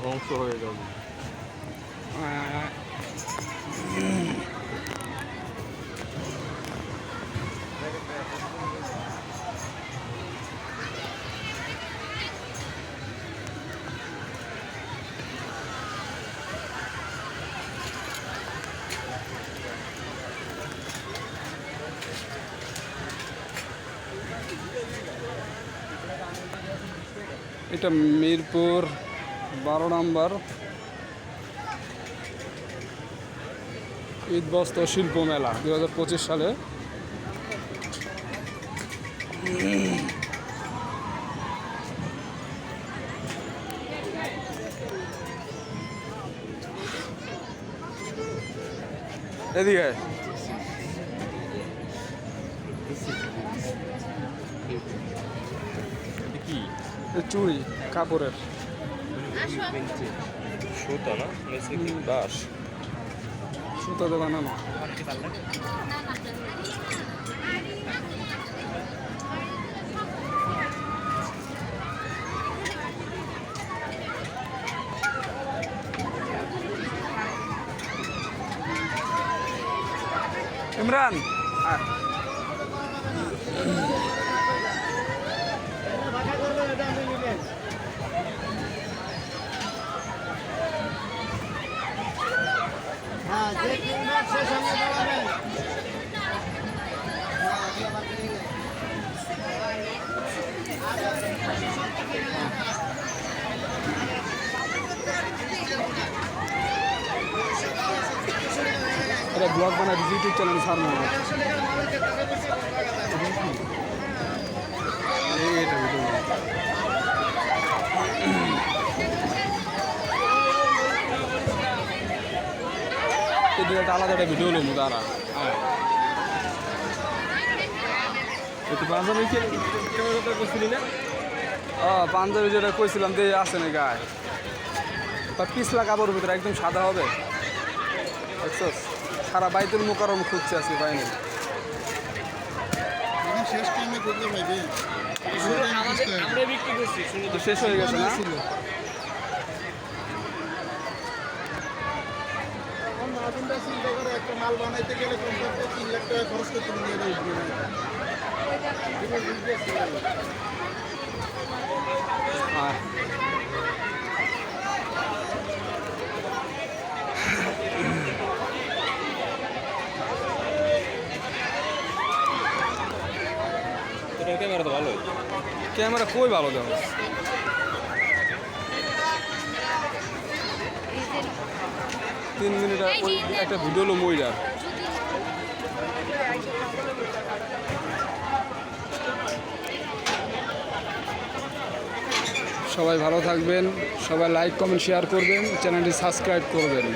ধ্বংস হয়ে যাবে। এটা মিরপুর 12 নম্বর ঈদবস্ত্র শিল্প মেলা 2025 সালে। এদিকে কি চুড়ি কাপড়ের সুতা না কি বাঁশ? সুতাতে বানানো। ইমরান এটা ব্লগ বানাই ইউটিউব চ্যানেল সারমো। এইটা ভিডিও এটা আলাদা একটা ভিডিও হলো তারা পাঞ্জাবি করছিলি না? পাঞ্জাবি যেটা কইছিলাম যে আছে না গায়ে বা পিছলা কাপড়ের ভিতরে একদম সাদা হবে। দেখছস সারা বাইতুল মুকাররম খুঁজছে আজকে পাইনি। শেষ হয়ে গেছে না? একটা মাল বানাইতে গেলে কমপক্ষে 3 লাখ টাকা খরচ করতে নিয়ে ক্যামেরা তো ভালো, ক্যামেরা কই ভালো দেখো। 3 মিনিট একটা ভিডিও হলো মইরা। সবাই ভালো থাকবেন, সবাই লাইক কমেন্ট শেয়ার করবেন, চ্যানেলটি সাবস্ক্রাইব করবেন।